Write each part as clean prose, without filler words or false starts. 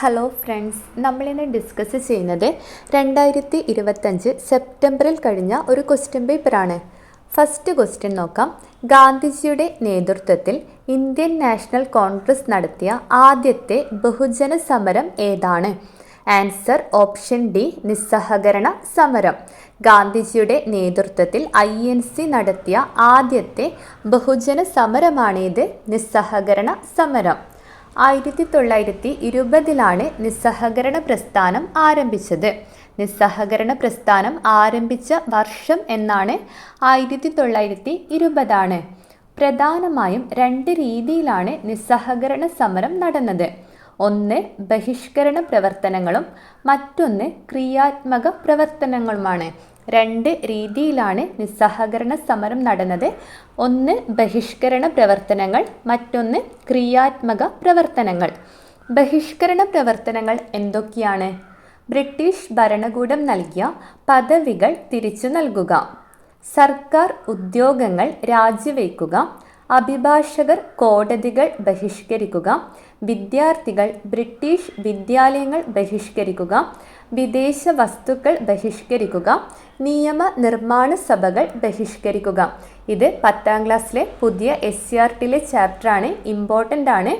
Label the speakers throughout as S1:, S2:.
S1: Hello friends, നമ്മളിന്ന് discuss ചെയ്യുന്നത് 2025 സെപ്റ്റംബറിൽ കഴിഞ്ഞ ഒരു ക്വസ്റ്റ്യൻ പേപ്പറാണ്. ഫസ്റ്റ് ക്വസ്റ്റ്യൻ നോക്കാം. ഗാന്ധിജിയുടെ നേതൃത്വത്തിൽ ഇന്ത്യൻ നാഷണൽ കോൺഗ്രസ് നടത്തിയ ആദ്യത്തെ ബഹുജന സമരം ഏതാണ്? ആൻസർ ഓപ്ഷൻ ഡി, നിസ്സഹകരണ സമരം. ഗാന്ധിജിയുടെ നേതൃത്വത്തിൽ INC നടത്തിയ ആദ്യത്തെ ബഹുജന സമരമാണിത്, നിസ്സഹകരണ സമരം. 1920 നിസ്സഹകരണ പ്രസ്ഥാനം ആരംഭിച്ചത്. നിസ്സഹകരണ പ്രസ്ഥാനം ആരംഭിച്ച വർഷം എന്നാണ് 1920. പ്രധാനമായും 2 രീതിയിലാണ് നിസ്സഹകരണ സമരം നടന്നത്. ഒന്ന് ബഹിഷ്കരണ പ്രവർത്തനങ്ങളും മറ്റൊന്ന് ക്രിയാത്മക പ്രവർത്തനങ്ങളുമാണ്. 2 രീതിയിലാണ് നിസ്സഹകരണ സമരം നടന്നത്. ഒന്ന് ബഹിഷ്കരണ പ്രവർത്തനങ്ങൾ, മറ്റൊന്ന് ക്രിയാത്മക പ്രവർത്തനങ്ങൾ. ബഹിഷ്കരണ പ്രവർത്തനങ്ങൾ എന്തൊക്കെയാണ്? ബ്രിട്ടീഷ് ഭരണകൂടം നൽകിയ പദവികൾ തിരിച്ചു നൽകുക, സർക്കാർ ഉദ്യോഗങ്ങൾ രാജിവെക്കുക, അഭിഭാഷകർ കോടതികൾ ബഹിഷ്കരിക്കുക, വിദ്യാർത്ഥികൾ ബ്രിട്ടീഷ് വിദ്യാലയങ്ങൾ ബഹിഷ്കരിക്കുക, വിദേശ വസ്തുക്കൾ ബഹിഷ്കരിക്കുക, നിയമ നിർമ്മാണ സഭകൾ ബഹിഷ്കരിക്കുക. ഇത് 10ാം ക്ലാസ്സിലെ പുതിയ SCERTയിലെ ചാപ്റ്ററാണ്, ഇമ്പോർട്ടൻ്റ് ആണ്.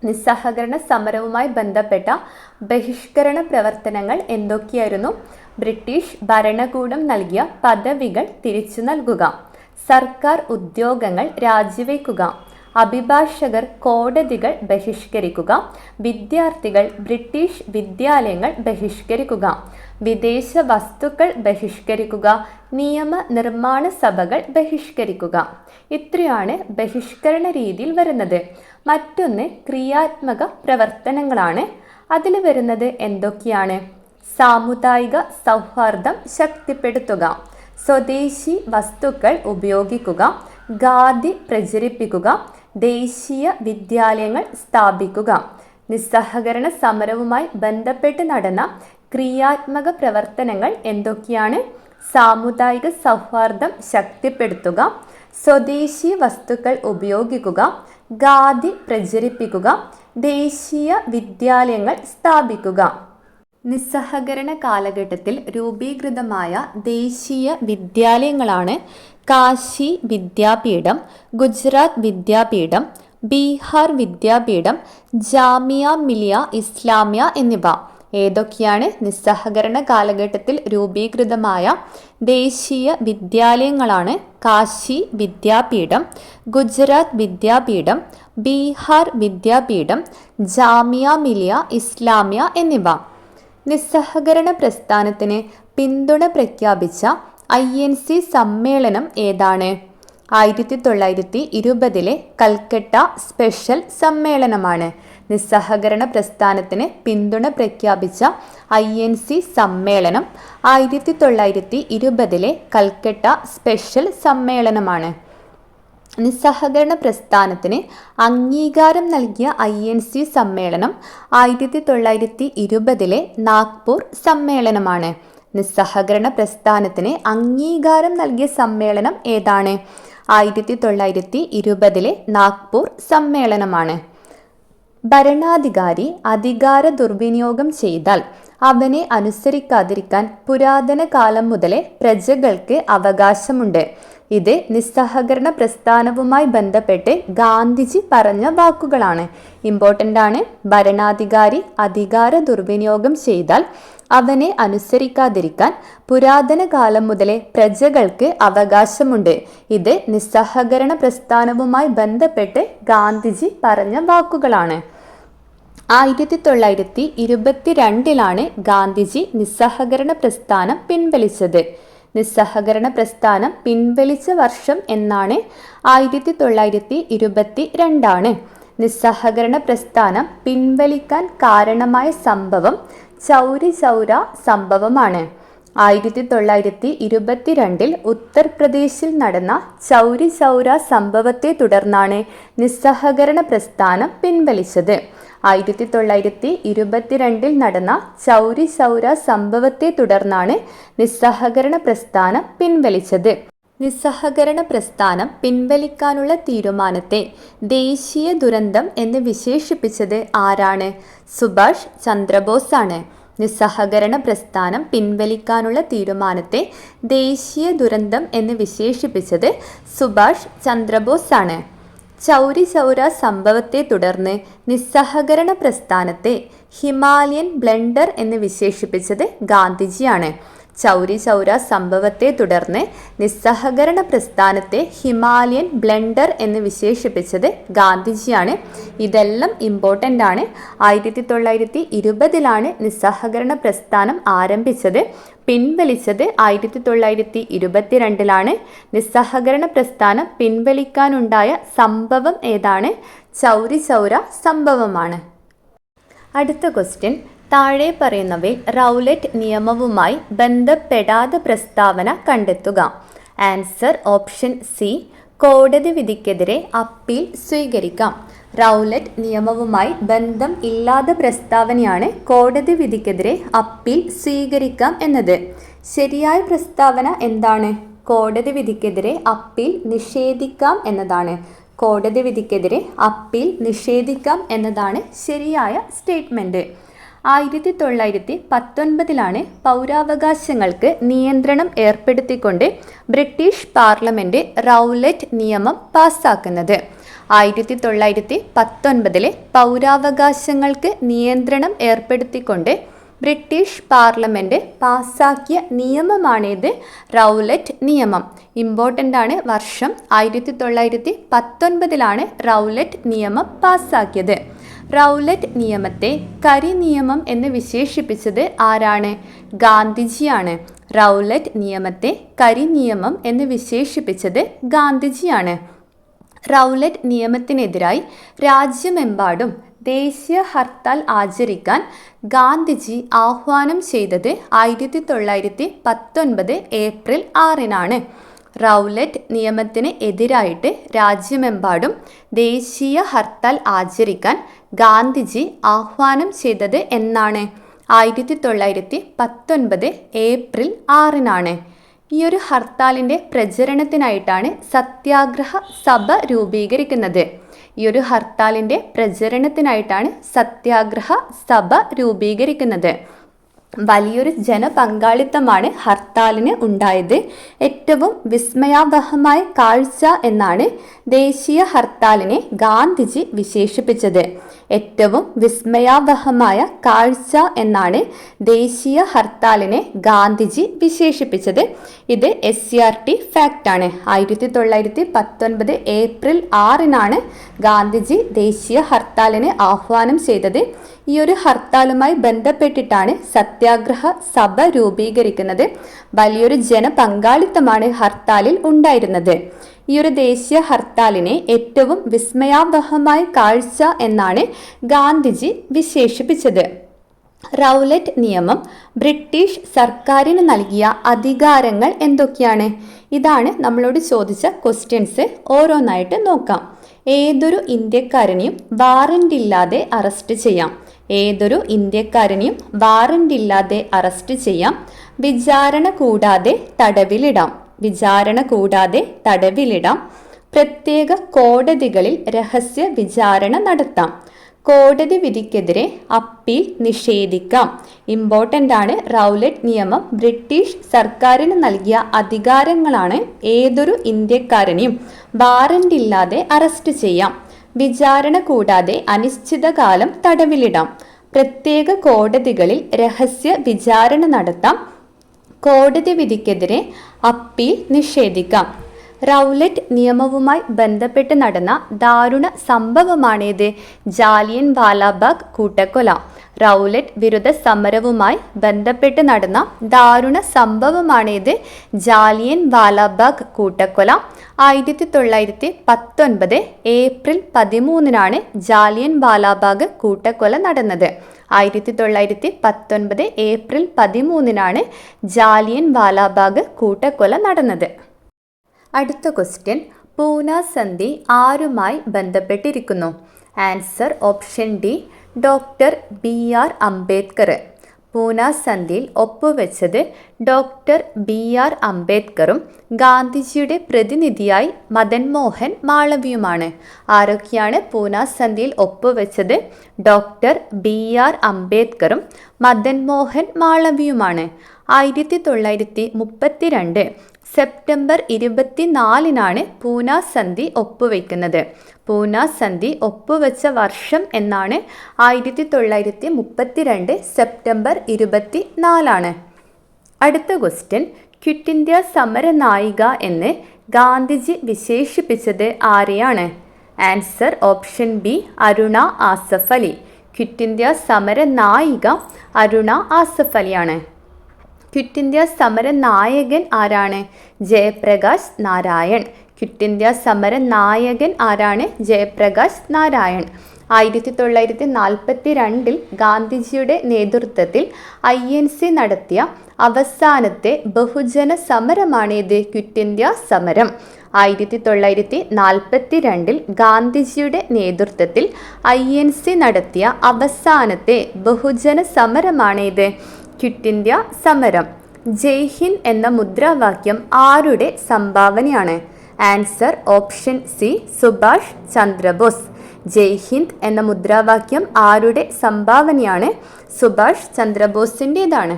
S1: നിസ്സഹകരണ സമരവുമായി ബന്ധപ്പെട്ട ബഹിഷ്കരണ പ്രവർത്തനങ്ങൾ എന്തൊക്കെയായിരുന്നു? ബ്രിട്ടീഷ് ഭരണകൂടം നൽകിയ പദവികൾ തിരിച്ചു നൽകുക, സർക്കാർ ഉദ്യോഗങ്ങൾ രാജിവെക്കുക, അഭിഭാഷകർ കോടതികൾ ബഹിഷ്കരിക്കുക, വിദ്യാർത്ഥികൾ ബ്രിട്ടീഷ് വിദ്യാലയങ്ങൾ ബഹിഷ്കരിക്കുക, വിദേശ വസ്തുക്കൾ ബഹിഷ്കരിക്കുക, നിയമ നിർമ്മാണ സഭകൾ ബഹിഷ്കരിക്കുക. ഇത്രയാണ് ബഹിഷ്കരണ രീതിയിൽ വരുന്നത്. മറ്റൊന്ന് ക്രിയാത്മക പ്രവർത്തനങ്ങളാണ്. അതിൽ വരുന്നത് എന്തൊക്കെയാണ്? സാമുദായിക സൗഹാർദ്ദം ശക്തിപ്പെടുത്തുക, സ്വദേശി വസ്തുക്കൾ ഉപയോഗിക്കുക, ഖാദി പ്രചരിപ്പിക്കുക, ദേശീയ വിദ്യാലയങ്ങൾ സ്ഥാപിക്കുക. നിസ്സഹകരണ സമരവുമായി ബന്ധപ്പെട്ട് നടന്ന ക്രിയാത്മക പ്രവർത്തനങ്ങൾ എന്തൊക്കെയാണ്? സാമുദായിക സൗഹാർദ്ദം ശക്തിപ്പെടുത്തുക, സ്വദേശി വസ്തുക്കൾ ഉപയോഗിക്കുക, ഖാദി പ്രചരിപ്പിക്കുക, ദേശീയ വിദ്യാലയങ്ങൾ സ്ഥാപിക്കുക. നിസ്സഹകരണ കാലഘട്ടത്തിൽ രൂപീകൃതമായ ദേശീയ വിദ്യാലയങ്ങളാണ് കാശി വിദ്യാപീഠം, ഗുജറാത്ത് വിദ്യാപീഠം, ബീഹാർ വിദ്യാപീഠം, ജാമിയ മിലിയ ഇസ്ലാമിയ എന്നിവ. ഏതൊക്കെയാണ് നിസ്സഹകരണ കാലഘട്ടത്തിൽ രൂപീകൃതമായ ദേശീയ വിദ്യാലയങ്ങളാണ്? കാശി വിദ്യാപീഠം, ഗുജറാത്ത് വിദ്യാപീഠം, ബീഹാർ വിദ്യാപീഠം, ജാമിയ മിലിയ ഇസ്ലാമിയ എന്നിവ. നിസ്സഹകരണ പ്രസ്ഥാനത്തിന് പിന്തുണ പ്രഖ്യാപിച്ച INC സമ്മേളനം ഏതാണ്? 1920 കൽക്കട്ട സ്പെഷ്യൽ സമ്മേളനമാണ്. നിസ്സഹകരണ പ്രസ്ഥാനത്തിന് പിന്തുണ പ്രഖ്യാപിച്ച INC സമ്മേളനം 1920 കൽക്കട്ട സ്പെഷ്യൽ സമ്മേളനമാണ്. നിസ്സഹകരണ പ്രസ്ഥാനത്തിന് അംഗീകാരം നൽകിയ INC സമ്മേളനം 1920 നാഗ്പൂർ സമ്മേളനമാണ്. നിസ്സഹകരണ പ്രസ്ഥാനത്തിന് അംഗീകാരം നൽകിയ സമ്മേളനം ഏതാണ്? 1920 നാഗ്പൂർ സമ്മേളനമാണ്. ഭരണാധികാരി അധികാര ദുർവിനിയോഗം ചെയ്താൽ അവനെ അനുസരിക്കാതിരിക്കാൻ പുരാതന കാലം മുതലേ പ്രജകൾക്ക് അവകാശമുണ്ട്. ഇത് നിസ്സഹകരണ പ്രസ്ഥാനവുമായി ബന്ധപ്പെട്ട് ഗാന്ധിജി പറഞ്ഞ വാക്കുകളാണ്. ഇമ്പോർട്ടൻ്റ് ആണ്. ഭരണാധികാരി അധികാര ദുർവിനിയോഗം ചെയ്താൽ അവനെ അനുസരിക്കാതിരിക്കാൻ പുരാതന കാലം മുതലേ പ്രജകൾക്ക് അവകാശമുണ്ട്. ഇത് നിസ്സഹകരണ പ്രസ്ഥാനവുമായി ബന്ധപ്പെട്ട് ഗാന്ധിജി പറഞ്ഞ വാക്കുകളാണ്. 1922 ഗാന്ധിജി നിസ്സഹകരണ പ്രസ്ഥാനം പിൻവലിച്ചത്. നിസ്സഹകരണ പ്രസ്ഥാനം പിൻവലിച്ച വർഷം എന്നാണ്? 1922. നിസ്സഹകരണ പ്രസ്ഥാനം പിൻവലിക്കാൻ കാരണമായ സംഭവം ചൗരി ചൗര സംഭവമാണ്. 1922 ഉത്തർപ്രദേശിൽ നടന്ന ചൗരി ചൗര സംഭവത്തെ തുടർന്നാണ് നിസ്സഹകരണ പ്രസ്ഥാനം പിൻവലിച്ചത്. 1922 നടന്ന ചൗരി ചൗര സംഭവത്തെ തുടർന്നാണ് നിസ്സഹകരണ പ്രസ്ഥാനം പിൻവലിച്ചത്. നിസ്സഹകരണ പ്രസ്ഥാനം പിൻവലിക്കാനുള്ള തീരുമാനത്തെ ദേശീയ ദുരന്തം എന്ന് വിശേഷിപ്പിച്ചത് ആരാണ്? സുഭാഷ് ചന്ദ്രബോസ് ആണ്. നിസ്സഹകരണ പ്രസ്ഥാനം പിൻവലിക്കാനുള്ള തീരുമാനത്തെ ദേശീയ ദുരന്തം എന്ന് വിശേഷിപ്പിച്ചത് സുഭാഷ് ചന്ദ്രബോസ് ആണ്. ചൗരി ചൗര സംഭവത്തെ തുടർന്ന് നിസ്സഹകരണ പ്രസ്ഥാനത്തെ ഹിമാലയൻ ബ്ലണ്ടർ എന്ന് വിശേഷിപ്പിച്ചത് ഗാന്ധിജിയാണ്. ചൗരി ചൗര സംഭവത്തെ തുടർന്ന് നിസ്സഹകരണ പ്രസ്ഥാനത്തെ ഹിമാലയൻ ബ്ലണ്ടർ എന്ന് വിശേഷിപ്പിച്ചത് ഗാന്ധിജിയാണ്. ഇതെല്ലാം ഇമ്പോർട്ടൻ്റ് ആണ്. 1920 നിസ്സഹകരണ പ്രസ്ഥാനം ആരംഭിച്ചത്. പിൻവലിച്ചത് 1922 നിസ്സഹകരണ പ്രസ്ഥാനം പിൻവലിക്കാനുണ്ടായ സംഭവം ഏതാണ്? ചൗരി ചൗര സംഭവമാണ്. അടുത്ത ക്വസ്റ്റ്യൻ, താഴെ പറയുന്നവയിൽ റൗലറ്റ് നിയമവുമായി ബന്ധപ്പെടാത്ത പ്രസ്താവന കണ്ടെത്തുക. ആൻസർ ഓപ്ഷൻ സി, കോടതി വിധിക്കെതിരെ അപ്പീൽ സ്വീകരിക്കാം. റൗലറ്റ് നിയമവുമായി ബന്ധം ഇല്ലാത്ത പ്രസ്താവനയാണ് കോടതി വിധിക്കെതിരെ അപ്പീൽ സ്വീകരിക്കാം എന്നത്. ശരിയായ പ്രസ്താവന എന്താണ്? കോടതി വിധിക്കെതിരെ അപ്പീൽ നിഷേധിക്കാം എന്നതാണ്. കോടതി വിധിക്കെതിരെ അപ്പീൽ നിഷേധിക്കാം എന്നതാണ് ശരിയായ സ്റ്റേറ്റ്മെൻറ്റ്. 1919 പൗരാവകാശങ്ങൾക്ക് നിയന്ത്രണം ഏർപ്പെടുത്തിക്കൊണ്ട് ബ്രിട്ടീഷ് പാർലമെൻറ്റ് റൗലറ്റ് നിയമം പാസ്സാക്കുന്നത്. 1919 പൗരാവകാശങ്ങൾക്ക് നിയന്ത്രണം ഏർപ്പെടുത്തിക്കൊണ്ട് ബ്രിട്ടീഷ് പാർലമെൻറ്റ് പാസ്സാക്കിയ നിയമമാണിത്, റൗലറ്റ് നിയമം. ഇമ്പോർട്ടൻ്റ് ആണ്. വർഷം 1919 റൗലറ്റ് നിയമം പാസ്സാക്കിയത്. റൗലറ്റ് നിയമത്തെ കരി നിയമം എന്ന് വിശേഷിപ്പിച്ചത് ആരാണ്? ഗാന്ധിജിയാണ്. റൗലറ്റ് നിയമത്തെ കരി നിയമം എന്ന് വിശേഷിപ്പിച്ചത് ഗാന്ധിജിയാണ്. റൗലറ്റ് നിയമത്തിനെതിരായി രാജ്യമെമ്പാടും ദേശീയ ഹർത്താൽ ആചരിക്കാൻ ഗാന്ധിജി ആഹ്വാനം ചെയ്തത് 1919 ഏപ്രിൽ 6 റൗലറ്റ് നിയമത്തിന് എതിരായിട്ട് രാജ്യമെമ്പാടും ദേശീയ ഹർത്താൽ ആചരിക്കാൻ ഗാന്ധിജി ആഹ്വാനം ചെയ്തത് എന്നാണ്? 1919 ഏപ്രിൽ 6 ഈ ഒരു ഹർത്താലിൻ്റെ പ്രചരണത്തിനായിട്ടാണ് സത്യാഗ്രഹ സഭ രൂപീകരിക്കുന്നത്. ഈ ഒരു ഹർത്താലിൻ്റെ പ്രചരണത്തിനായിട്ടാണ് സത്യാഗ്രഹ സഭ രൂപീകരിക്കുന്നത്. വലിയൊരു ജനപങ്കാളിത്തമാണ് ഹർത്താലിന് ഉണ്ടായത്. ഏറ്റവും വിസ്മയാവഹമായ കാഴ്ച എന്നാണ് ദേശീയ ഹർത്താലിനെ ഗാന്ധിജി വിശേഷിപ്പിച്ചത്. ഏറ്റവും വിസ്മയാവഹമായ കാഴ്ച എന്നാണ് ദേശീയ ഹർത്താലിനെ ഗാന്ധിജി വിശേഷിപ്പിച്ചത്. ഇത് SCRT ഫാക്റ്റാണ്. 1919 ഏപ്രിൽ 6 ഗാന്ധിജി ദേശീയ ഹർത്താലിന് ആഹ്വാനം ചെയ്തത്. ഈ ഒരു ഹർത്താലുമായി ബന്ധപ്പെട്ടിട്ടാണ് സത്യാഗ്രഹ സഭ രൂപീകരിക്കുന്നത്. വലിയൊരു ജനപങ്കാളിത്തമാണ് ഹർത്താലിൽ ഉണ്ടായിരുന്നത്. ഈ ഒരു ദേശീയ ഹർത്താലിനെ ഏറ്റവും വിസ്മയാവഹമായ കാഴ്ച എന്നാണ് ഗാന്ധിജി വിശേഷിപ്പിച്ചത്. റൗലറ്റ് നിയമം ബ്രിട്ടീഷ് സർക്കാരിന് നൽകിയ അധികാരങ്ങൾ എന്തൊക്കെയാണ്? ഇതാണ് നമ്മളോട് ചോദിച്ച ക്വസ്റ്റ്യൻസ്. ഓരോന്നായിട്ട് നോക്കാം. ഏതൊരു ഇന്ത്യക്കാരനെയും വാറന്റ് ഇല്ലാതെ അറസ്റ്റ് ചെയ്യാം. ഏതൊരു ഇന്ത്യക്കാരനെയും വാറന്റ് ഇല്ലാതെ അറസ്റ്റ് ചെയ്യാം. വിചാരണ കൂടാതെ തടവിലിടാം. വിചാരണ കൂടാതെ തടവിലിടാം. പ്രത്യേക കോടതികളിൽ രഹസ്യ വിചാരണ നടത്താം. കോടതി വിധിക്കെതിരെ അപ്പീൽ നിഷേധിക്കാം. ഇമ്പോർട്ടൻ്റ് ആണ്. റൗലറ്റ് നിയമം ബ്രിട്ടീഷ് സർക്കാരിന് നൽകിയ അധികാരങ്ങളാണ്. ഏതൊരു ഇന്ത്യക്കാരനെയും വാറന്റ് ഇല്ലാതെ അറസ്റ്റ് ചെയ്യാം. വിചാരണ കൂടാതെ അനിശ്ചിതകാലം തടവിലിടാം. പ്രത്യേക കോടതികളിൽ രഹസ്യ വിചാരണ നടത്താം. കോടതി വിധിക്കെതിരെ അപ്പീൽ നിഷേധിക്കാം. റൗലറ്റ് നിയമവുമായി ബന്ധപ്പെട്ട് നടന്ന ദാരുണ സംഭവമാണേത്? ജാലിയൻ വാലാബാഗ് കൂട്ടക്കൊല. റൗലറ്റ് വിരുദ്ധ സമരവുമായി ബന്ധപ്പെട്ട് നടന്ന ദാരുണ സംഭവമാണേത്? ജാലിയൻ വാലാബാഗ് കൂട്ടക്കൊല. 1919 ഏപ്രിൽ 13 ജാലിയൻ വാലാബാഗ് കൂട്ടക്കൊല നടന്നത്. 1919 ഏപ്രിൽ 13 ജാലിയൻ വാലാബാഗ് കൂട്ടക്കൊല നടന്നത്. അടുത്ത ക്വസ്റ്റ്യൻ, പൂന സന്ധി ആരുമായി ബന്ധപ്പെട്ടിരിക്കുന്നു? Answer option D, doctor BR Ambedkar. Poona സന്ധിയിൽ ഒപ്പുവെച്ചത് ഡോക്ടർ BR അംബേദ്കറും ഗാന്ധിജിയുടെ പ്രതിനിധിയായി മദൻ മോഹൻ മാളവിയുമാണ്. ആരൊക്കെയാണ് പൂന സന്ധിയിൽ ഒപ്പുവെച്ചത്? ഡോക്ടർ BR അംബേദ്കറും മദൻ മോഹൻ മാളവിയുമാണ്. 1932 സെപ്റ്റംബർ 24-നാണ് പൂന സന്ധി ഒപ്പുവെക്കുന്നത്. പൂന സന്ധി ഒപ്പുവെച്ച വർഷം എന്നാണ് 1932 സെപ്റ്റംബർ 24. അടുത്ത ക്വസ്റ്റ്യൻ, ക്വിറ്റ് ഇന്ത്യ സമര നായിക എന്ന് ഗാന്ധിജി വിശേഷിപ്പിച്ചത് ആരെയാണ്? Answer option B Aruna Asaf Ali. Quit India സമര നായിക അരുണ ആസഫ് അലിയാണ്. ക്വിറ്റ് ഇന്ത്യ സമര നായകൻ ആരാണ്? ജയപ്രകാശ് നാരായൺ. ക്വിറ്റ് ഇന്ത്യ സമര നായകൻ ആരാണ്? ജയപ്രകാശ് നാരായൺ. 1942 ഗാന്ധിജിയുടെ നേതൃത്വത്തിൽ INC നടത്തിയ അവസാനത്തെ ബഹുജന സമരമാണിത് ക്വിറ്റ് ഇന്ത്യ സമരം. 1942 ഗാന്ധിജിയുടെ നേതൃത്വത്തിൽ INC നടത്തിയ അവസാനത്തെ ബഹുജന സമരമാണിത് ക്വിറ്റ് ഇന്ത്യ സമരം. ജയ് ഹിന്ദ് എന്ന മുദ്രാവാക്യം ആരുടെ സംഭാവനയാണ്? Answer option C Subhash Chandrabose. Jai Hind എന്ന മുദ്രാവാക്യം ആരുടെ സംഭാവനയാണ്? സുഭാഷ് ചന്ദ്രബോസിൻ്റെതാണ്.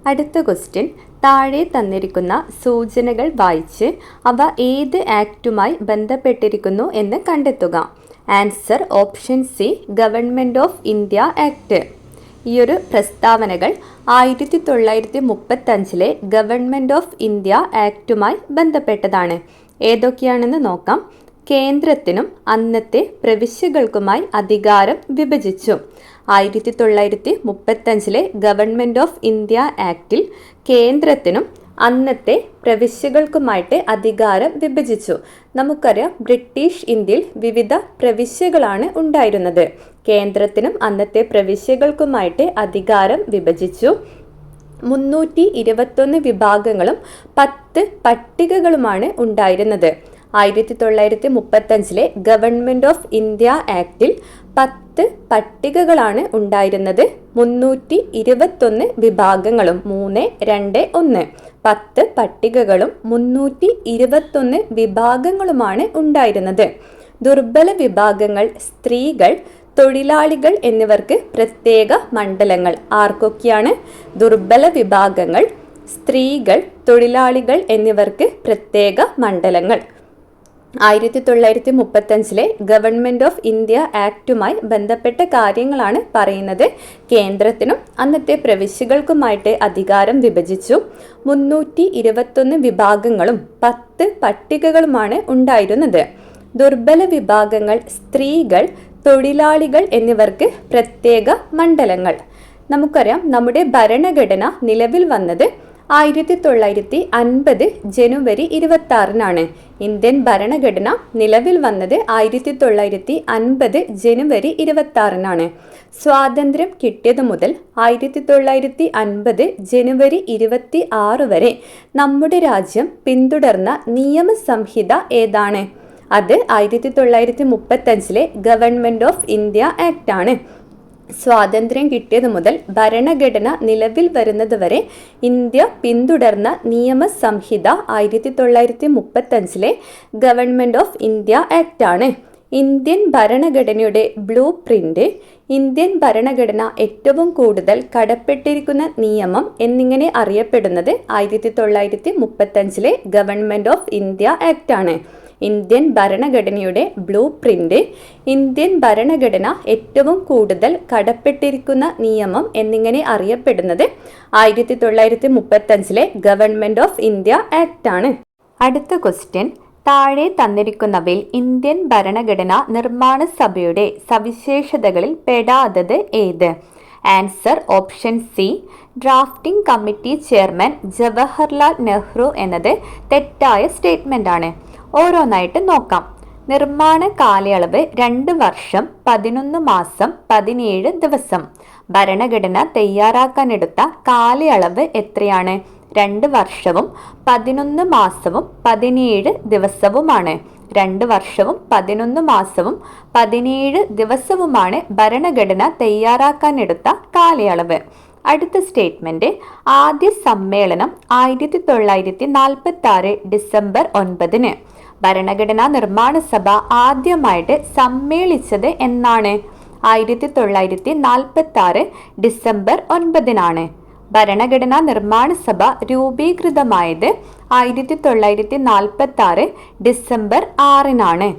S1: അടുത്ത ക്വസ്റ്റ്യൻ, താഴെ തന്നിരിക്കുന്ന സൂചനകൾ വായിച്ച് അവ ഏത് ആക്ടുമായി ബന്ധപ്പെട്ടിരിക്കുന്നു എന്ന് കണ്ടെത്തുക. Answer option C government of India act. ഈയൊരു പ്രസ്താവനകൾ 1935 ഗവൺമെൻറ് ഓഫ് ഇന്ത്യ ആക്ടുമായി ബന്ധപ്പെട്ടതാണ്. ഏതൊക്കെയാണെന്ന് നോക്കാം. കേന്ദ്രത്തിനും അന്നത്തെ പ്രവിശ്യകൾക്കുമായി അധികാരം വിഭജിച്ചു. 1935 ഗവൺമെൻറ് ഓഫ് ഇന്ത്യ ആക്ടിൽ കേന്ദ്രത്തിനും അന്നത്തെ പ്രവിശ്യകൾക്കുമായിട്ട് അധികാരം വിഭജിച്ചു. നമുക്കറിയാം, ബ്രിട്ടീഷ് ഇന്ത്യയിൽ വിവിധ പ്രവിശ്യകളാണ് ഉണ്ടായിരുന്നത്. കേന്ദ്രത്തിനും അന്നത്തെ പ്രവിശ്യകൾക്കുമായിട്ട് അധികാരം വിഭജിച്ചു. 321 വിഭാഗങ്ങളും 10 പട്ടികകളുമാണ് ഉണ്ടായിരുന്നത്. 1935 ഗവൺമെൻറ് ഓഫ് ഇന്ത്യ ആക്ടിൽ 10 പട്ടികകളാണ് ഉണ്ടായിരുന്നത്. 321 വിഭാഗങ്ങളും 3, 2, 1 10 പട്ടികകളും 321 വിഭാഗങ്ങളുമാണ് ഉണ്ടായിരുന്നത്. ദുർബല വിഭാഗങ്ങൾ, സ്ത്രീകൾ, തൊഴിലാളികൾ എന്നിവർക്ക് പ്രത്യേക മണ്ഡലങ്ങൾ. ആർക്കൊക്കെയാണ്? ദുർബല വിഭാഗങ്ങൾ, സ്ത്രീകൾ, തൊഴിലാളികൾ എന്നിവർക്ക് പ്രത്യേക മണ്ഡലങ്ങൾ. 1935 ഗവൺമെൻറ് ഓഫ് ഇന്ത്യ ആക്ടുമായി ബന്ധപ്പെട്ട കാര്യങ്ങളാണ് പറയുന്നത്. കേന്ദ്രത്തിനും അന്നത്തെ പ്രവിശ്യകൾക്കുമായിട്ട് അധികാരം വിഭജിച്ചു. 321 വിഭാഗങ്ങളും 10 പട്ടികകളുമാണ് ഉണ്ടായിരുന്നത്. ദുർബല വിഭാഗങ്ങൾ, സ്ത്രീകൾ, തൊഴിലാളികൾ എന്നിവർക്ക് പ്രത്യേക മണ്ഡലങ്ങൾ. നമുക്കറിയാം, നമ്മുടെ ഭരണഘടന നിലവിൽ വന്നത് 1950 ജനുവരി 26-നാണ്. ഇന്ത്യൻ ഭരണഘടന നിലവിൽ വന്നത് 1950 ജനുവരി 26-നാണ്. സ്വാതന്ത്ര്യം കിട്ടിയത് മുതൽ 1950 ജനുവരി 26 വരെ നമ്മുടെ രാജ്യം പിന്തുടർന്ന നിയമസംഹിത ഏതാണ്? അത് 1935 ഗവൺമെൻറ് ഓഫ് ഇന്ത്യ ആക്ട് ആണ്. സ്വാതന്ത്ര്യം കിട്ടിയത് മുതൽ ഭരണഘടന നിലവിൽ വരുന്നത് വരെ ഇന്ത്യ പിന്തുടർന്ന നിയമസംഹിത 1935 ഗവൺമെൻറ് ഓഫ് ഇന്ത്യ ആക്ട് ആണ്. ഇന്ത്യൻ ഭരണഘടനയുടെ ബ്ലൂ പ്രിന്റ്, ഇന്ത്യൻ ഭരണഘടന ഏറ്റവും കൂടുതൽ കടപ്പെട്ടിരിക്കുന്ന നിയമം എന്നിങ്ങനെ അറിയപ്പെടുന്നത് 1935 ഗവൺമെൻറ് ഓഫ് ഇന്ത്യ ആക്ട് ആണ്. ഇന്ത്യൻ ഭരണഘടനയുടെ ബ്ലൂ പ്രിന്റ്, ഇന്ത്യൻ ഭരണഘടന ഏറ്റവും കൂടുതൽ കടപ്പെട്ടിരിക്കുന്ന നിയമം എന്നിങ്ങനെ അറിയപ്പെടുന്നത് 1935 ഗവൺമെൻറ് ഓഫ് ഇന്ത്യ ആക്ട് ആണ്. അടുത്ത ക്വസ്റ്റ്യൻ, താഴെ തന്നിരിക്കുന്നവയിൽ ഇന്ത്യൻ ഭരണഘടനാ നിർമ്മാണ സഭയുടെ സവിശേഷതകളിൽ പെടാത്തത് ഏത്? Answer option C drafting committee chairman Jawaharlal Nehru എന്നത് തെറ്റായ സ്റ്റേറ്റ്മെൻ്റ് ആണ്. ഓരോന്നായിട്ട് നോക്കാം. നിർമ്മാണ കാലയളവ് 2 വർഷം 11 മാസം 17 ദിവസം. ഭരണഘടന തയ്യാറാക്കാനെടുത്ത കാലയളവ് എത്രയാണ്? 2 വർഷവും 11 മാസവും 17 ദിവസവുമാണ്. 2 വർഷവും 11 മാസവും 17 ദിവസവുമാണ് ഭരണഘടന തയ്യാറാക്കാനെടുത്ത കാലയളവ്. അടുത്ത സ്റ്റേറ്റ്മെന്റ്, ആദ്യ സമ്മേളനം 1946 ഡിസംബർ 9. ഭരണഘടനാ നിർമ്മാണ സഭ ആദ്യമായിട്ട് സമ്മേളിച്ചത് എന്നാണ്? 1946 ഡിസംബർ 9. ഭരണഘടനാ നിർമ്മാണ സഭ രൂപീകൃതമായത് 1946 ഡിസംബർ 6.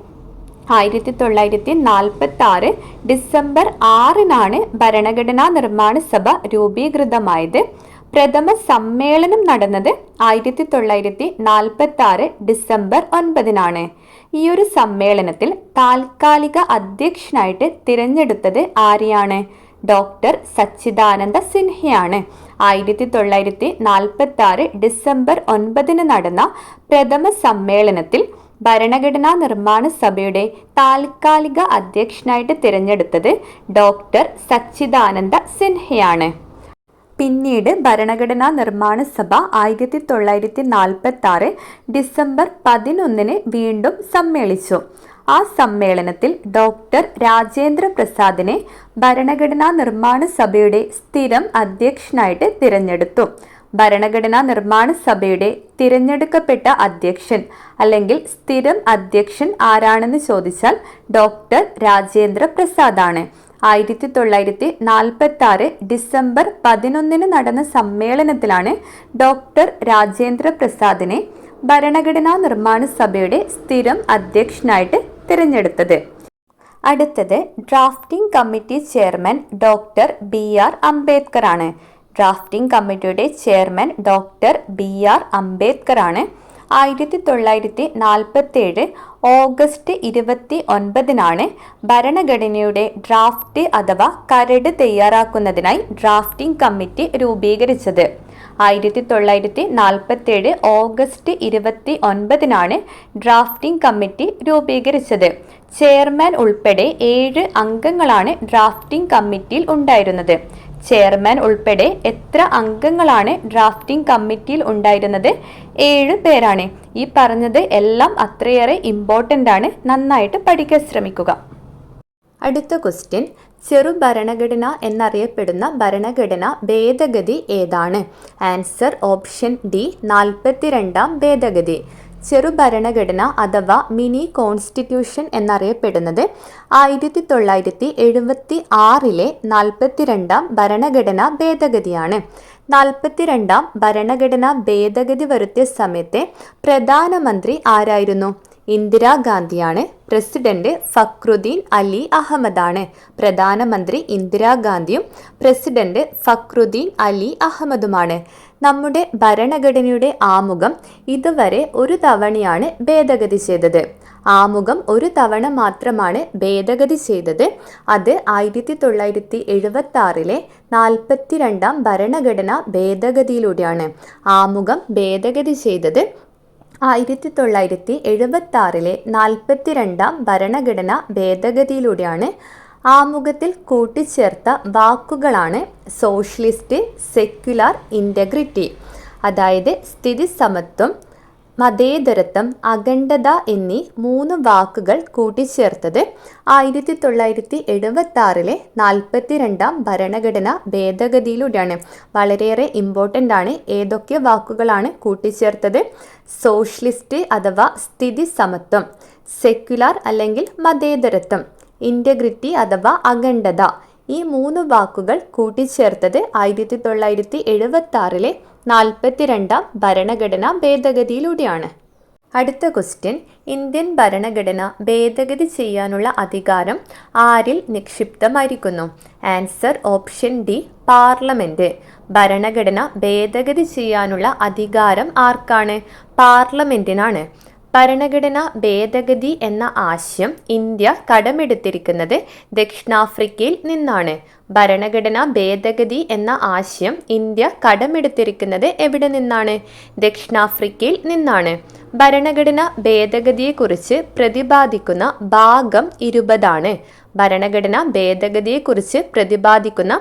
S1: 1946 ഡിസംബർ 6 ഭരണഘടനാ നിർമ്മാണ സഭ രൂപീകൃതമായത്. പ്രഥമ സമ്മേളനം നടന്നത് 1946 ഡിസംബർ 9. ഈ ഒരു സമ്മേളനത്തിൽ താൽക്കാലിക അധ്യക്ഷനായിട്ട് തിരഞ്ഞെടുത്തത് ആരെയാണ്? ഡോക്ടർ സച്ചിദാനന്ദ സിൻഹയാണ്. 1946 ഡിസംബർ 9 നടന്ന പ്രഥമ സമ്മേളനത്തിൽ ഭരണഘടനാ നിർമ്മാണ സഭയുടെ താൽക്കാലിക അധ്യക്ഷനായിട്ട് തിരഞ്ഞെടുത്തത് ഡോക്ടർ സച്ചിദാനന്ദ സിൻഹയാണ്. പിന്നീട് ഭരണഘടനാ നിർമ്മാണ സഭ 1946 ഡിസംബർ 11 വീണ്ടും സമ്മേളിച്ചു. ആ സമ്മേളനത്തിൽ ഡോക്ടർ രാജേന്ദ്ര പ്രസാദിനെ ഭരണഘടനാ നിർമ്മാണ സഭയുടെ സ്ഥിരം അധ്യക്ഷനായിട്ട് തിരഞ്ഞെടുത്തു. ഭരണഘടനാ നിർമ്മാണ സഭയുടെ തിരഞ്ഞെടുക്കപ്പെട്ട അധ്യക്ഷൻ അല്ലെങ്കിൽ സ്ഥിരം അധ്യക്ഷൻ ആരാണെന്ന് ചോദിച്ചാൽ ഡോക്ടർ രാജേന്ദ്ര പ്രസാദാണ്. 1946 ഡിസംബർ 11 നടന്ന സമ്മേളനത്തിലാണ് ഡോക്ടർ രാജേന്ദ്ര പ്രസാദിനെ ഭരണഘടനാ നിർമ്മാണ സഭയുടെ സ്ഥിരം അധ്യക്ഷനായിട്ട് തിരഞ്ഞെടുത്തത്. അടുത്തത് drafting committee chairman doctor BR Ambedkar ആണ്. ഡ്രാഫ്റ്റിംഗ് കമ്മിറ്റിയുടെ ചെയർമാൻ ഡോക്ടർ BR അംബേദ്കർ ആണ്. 1947 ഓഗസ്റ്റ് 29 ഭരണഘടനയുടെ ഡ്രാഫ്റ്റ് അഥവാ കരട് തയ്യാറാക്കുന്നതിനായി ഡ്രാഫ്റ്റിംഗ് കമ്മിറ്റി രൂപീകരിച്ചത്. 1947 ഓഗസ്റ്റ് 29 ഡ്രാഫ്റ്റിംഗ് കമ്മിറ്റി രൂപീകരിച്ചത്. ചെയർമാൻ ഉൾപ്പെടെ 7 അംഗങ്ങളാണ് ഡ്രാഫ്റ്റിംഗ് കമ്മിറ്റിയിൽ ഉണ്ടായിരുന്നത്. ചെയർമാൻ ഉൾപ്പെടെ എത്ര അംഗങ്ങളാണ് ഡ്രാഫ്റ്റിംഗ് കമ്മിറ്റിയിൽ ഉണ്ടായിരുന്നത്? 7 പേരാണ്. ഈ പറഞ്ഞത് എല്ലാം അത്രയേറെ ഇമ്പോർട്ടൻ്റ് ആണ്. നന്നായിട്ട് പഠിക്കാൻ ശ്രമിക്കുക. അടുത്ത ക്വസ്റ്റ്യൻ, ചെറു ഭരണഘടന എന്നറിയപ്പെടുന്ന ഭരണഘടന ഭേദഗതി ഏതാണ്? ആൻസർ ഓപ്ഷൻ ഡി 42ാം ഭേദഗതി. ചെറു ഭരണഘടന അഥവാ മിനി കോൺസ്റ്റിറ്റ്യൂഷൻ എന്നറിയപ്പെടുന്നത് 1976 42ാം ഭരണഘടനാ ഭേദഗതിയാണ്. 42ാം ഭരണഘടനാ ഭേദഗതി വരുത്തിയ സമയത്തെ പ്രധാനമന്ത്രി ആരായിരുന്നു? ഇന്ദിരാഗാന്ധിയാണ്. പ്രസിഡന്റ് ഫക്രുദ്ദീൻ അലി അഹമ്മദാണ്. പ്രധാനമന്ത്രി ഇന്ദിരാഗാന്ധിയും പ്രസിഡന്റ് ഫക്രുദ്ദീൻ അലി അഹമ്മദുമാണ്. നമ്മുടെ ഭരണഘടനയുടെ ആമുഖം ഇതുവരെ ഒരു തവണയാണ് ഭേദഗതി ചെയ്തത്. ആമുഖം ഒരു തവണ മാത്രമാണ് ഭേദഗതി ചെയ്തത്. അത് 1976 42ാം ഭരണഘടനാ ഭേദഗതിയിലൂടെയാണ്. ആമുഖം ഭേദഗതി ചെയ്തത് 1976 42ാം ഭരണഘടനാ ഭേദഗതിയിലൂടെയാണ്. ആമുഖത്തിൽ കൂട്ടിച്ചേർത്ത വാക്കുകളാണ് സോഷ്യലിസ്റ്റ്, സെക്യുലർ, ഇൻ്റഗ്രിറ്റി. അതായത് സ്ഥിതി സമത്വം, മതേതരത്വം, അഖണ്ഡത എന്നീ 3 വാക്കുകൾ കൂട്ടിച്ചേർത്തത് 1976 42ാം ഭരണഘടനാ ഭേദഗതിയിലൂടെയാണ്. വളരെയേറെ ഇമ്പോർട്ടൻ്റ് ആണ്. ഏതൊക്കെ വാക്കുകളാണ് കൂട്ടിച്ചേർത്തത്? സോഷ്യലിസ്റ്റ് അഥവാ സ്ഥിതി സമത്വം, സെക്യുലർ അല്ലെങ്കിൽ മതേതരത്വം, ഇൻ്റഗ്രിറ്റി അഥവാ അഖണ്ഡത. ഈ 3 വാക്കുകൾ കൂട്ടിച്ചേർത്തത് 1976 42ാം ഭരണഘടനാ ഭേദഗതിയിലൂടെയാണ്. അടുത്ത ക്വസ്റ്റ്യൻ, ഇന്ത്യൻ ഭരണഘടന ഭേദഗതി ചെയ്യാനുള്ള അധികാരം ആരിൽ നിക്ഷിപ്തമായിരിക്കുന്നു? Answer option D parliament. ഭരണഘടന ഭേദഗതി ചെയ്യാനുള്ള അധികാരം ആർക്കാണ്? പാർലമെന്റിനാണ്. ഭരണഘടനാ ഭേദഗതി എന്ന ആശയം ഇന്ത്യ കടമെടുത്തിരിക്കുന്നത് ദക്ഷിണാഫ്രിക്കയിൽ നിന്നാണ്. ഭരണഘടനാ ഭേദഗതി എന്ന ആശയം ഇന്ത്യ കടമെടുത്തിരിക്കുന്നത് എവിടെ നിന്നാണ്? ദക്ഷിണാഫ്രിക്കയിൽ നിന്നാണ്. ഭരണഘടനാ ഭേദഗതിയെക്കുറിച്ച് പ്രതിപാദിക്കുന്ന ഭാഗം 20 ഭരണഘടനാ ഭേദഗതിയെക്കുറിച്ച് പ്രതിപാദിക്കുന്ന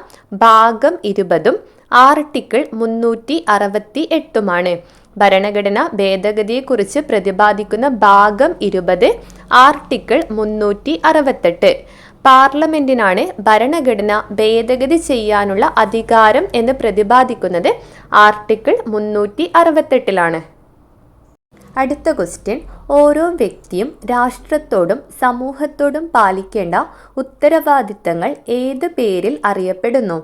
S1: ഭാഗം 20 ആർട്ടിക്കിൾ 368 ഭരണഘടനാ ഭേദഗതിയെക്കുറിച്ച് പ്രതിപാദിക്കുന്ന ഭാഗം 20 ആർട്ടിക്കിൾ 368. പാർലമെന്റിനാണ് ഭരണഘടന ഭേദഗതി ചെയ്യാനുള്ള അധികാരം എന്ന് പ്രതിപാദിക്കുന്നത് ആർട്ടിക്കിൾ 368 അടുത്ത ക്വസ്റ്റ്യൻ, ഓരോ വ്യക്തിയും രാഷ്ട്രത്തോടും സമൂഹത്തോടും പാലിക്കേണ്ട ഉത്തരവാദിത്തങ്ങൾ ഏത് പേരിൽ അറിയപ്പെടുന്നു?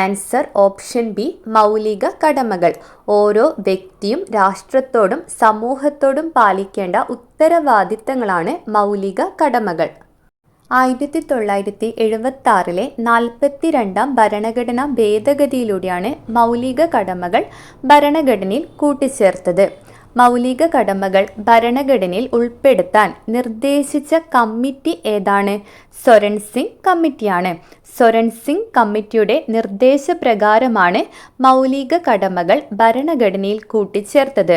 S1: ആൻസർ ഓപ്ഷൻ ബി, മൗലിക കടമകൾ. ഓരോ വ്യക്തിയും രാഷ്ട്രത്തോടും സമൂഹത്തോടും പാലിക്കേണ്ട ഉത്തരവാദിത്തങ്ങളാണ് മൗലിക കടമകൾ. 1976 42-ാം ഭരണഘടനാ ഭേദഗതിയിലൂടെയാണ് മൗലിക കടമകൾ ഭരണഘടനയിൽ കൂട്ടിച്ചേർത്തത്. മൗലിക കടമകൾ ഭരണഘടനയിൽ ഉൾപ്പെടുത്താൻ നിർദ്ദേശിച്ച കമ്മിറ്റി ഏതാണ്? സ്വരൺ സിംഗ് കമ്മിറ്റിയാണ്. സ്വരൺ സിംഗ് കമ്മിറ്റിയുടെ നിർദ്ദേശപ്രകാരമാണ് മൗലിക കടമകൾ ഭരണഘടനയിൽ കൂട്ടിച്ചേർത്തത്.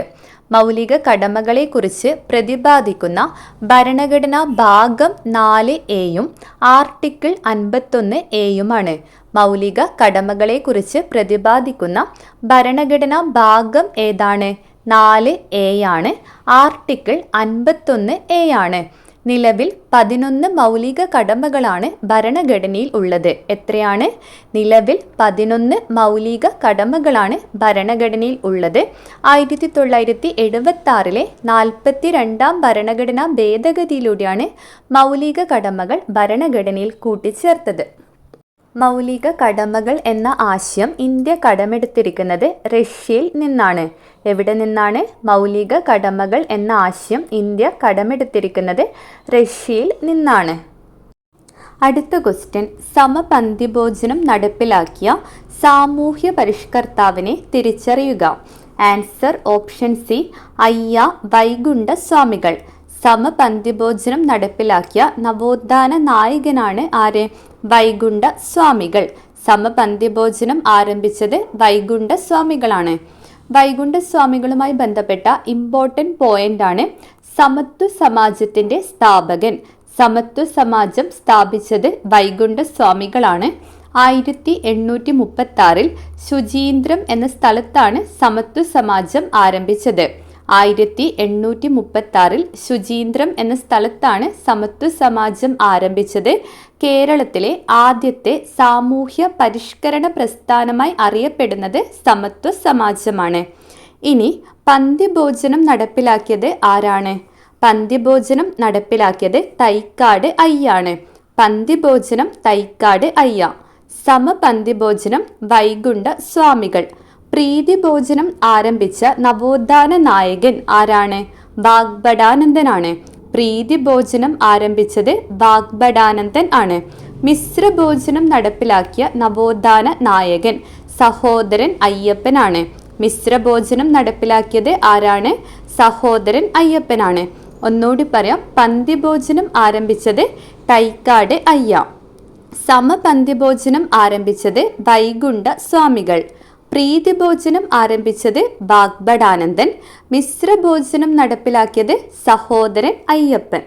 S1: മൗലിക കടമകളെക്കുറിച്ച് പ്രതിപാദിക്കുന്ന ഭരണഘടനാ ഭാഗം 4A ആർട്ടിക്കിൾ 51A മൗലിക കടമകളെക്കുറിച്ച് പ്രതിപാദിക്കുന്ന ഭരണഘടനാ ഭാഗം ഏതാണ്? 4A article 51A. നിലവിൽ 11 മൗലിക കടമകളാണ് ഭരണഘടനയിൽ ഉള്ളത്. എത്രയാണ്? നിലവിൽ 11 മൗലിക കടമകളാണ് ഭരണഘടനയിൽ ഉള്ളത്. 1976 42-ാം ഭരണഘടനാ ഭേദഗതിയിലൂടെയാണ് മൗലിക കടമകൾ ഭരണഘടനയിൽ കൂട്ടിച്ചേർത്തത്. മൗലിക കടമകൾ എന്ന ആശയം ഇന്ത്യ കടമെടുത്തിരിക്കുന്നത് റഷ്യയിൽ നിന്നാണ്. എവിടെ നിന്നാണ് മൗലിക കടമകൾ എന്ന ആശയം ഇന്ത്യ കടമെടുത്തിരിക്കുന്നത്? റഷ്യയിൽ നിന്നാണ്. അടുത്ത ക്വസ്റ്റ്യൻ, സമപന്തിഭോജനം നടപ്പിലാക്കിയ സാമൂഹ്യ പരിഷ്കർത്താവിനെ തിരിച്ചറിയുക. ആൻസർ ഓപ്ഷൻ സി, അയ്യ വൈകുണ്ഠ സ്വാമികൾ. സമപന്തിഭോജനം നടപ്പിലാക്കിയ നവോത്ഥാന നായകനാണ് ആര്? വൈകുണ്ഠ സ്വാമികൾ. സമപന്തിഭോജനം ആരംഭിച്ചത് വൈകുണ്ഠ സ്വാമികളാണ്. വൈകുണ്ഠ സ്വാമികളുമായി ബന്ധപ്പെട്ട ഇമ്പോർട്ടൻ്റ് പോയിന്റ് ആണ് സമത്വ സമാജത്തിന്റെ സ്ഥാപകൻ. സമത്വ സമാജം സ്ഥാപിച്ചത് വൈകുണ്ഠ സ്വാമികളാണ്. 1836 ശുചീന്ദ്രം എന്ന സ്ഥലത്താണ് സമത്വ സമാജം ആരംഭിച്ചത്. 1836 ശുചീന്ദ്രം എന്ന സ്ഥലത്താണ് സമത്വ സമാജം ആരംഭിച്ചത്. കേരളത്തിലെ ആദ്യത്തെ സാമൂഹ്യ പരിഷ്കരണ പ്രസ്ഥാനമായി അറിയപ്പെടുന്നത് സമത്വ സമാജമാണ്. ഇനി പന്തിഭോജനം നടപ്പിലാക്കിയത് ആരാണ്? പന്തിഭോജനം നടപ്പിലാക്കിയത് തൈക്കാട് അയ്യാണ്. പന്തിഭോജനം തൈക്കാട് അയ്യ. സമപന്തിഭോജനം വൈകുണ്ഠ സ്വാമികൾ. പ്രീതിഭോജനം ആരംഭിച്ച നവോത്ഥാന നായകൻ ആരാണ്? വാഗ്ഭടാനന്ദനാണ്. പ്രീതിഭോജനം ആരംഭിച്ചത് വാഗ്ഭടാനന്ദൻ ആണ്. മിശ്രഭോജനം നടപ്പിലാക്കിയ നവോത്ഥാന നായകൻ സഹോദരൻ അയ്യപ്പനാണ്. മിശ്രഭോജനം നടപ്പിലാക്കിയത് ആരാണ്? സഹോദരൻ അയ്യപ്പനാണ്. ഒന്നുകൂടി പറയാം, പന്തിഭോജനം ആരംഭിച്ചത് തൈക്കാട് അയ്യ. സമപന്തിഭോജനം ആരംഭിച്ചത് വൈകുണ്ഠ സ്വാമികൾ. പ്രീതിഭോജനം ആരംഭിച്ചത് വാഗ്ഭടാനന്ദൻ. മിശ്രഭോജനം നടപ്പിലാക്കിയത് സഹോദരൻ അയ്യപ്പൻ.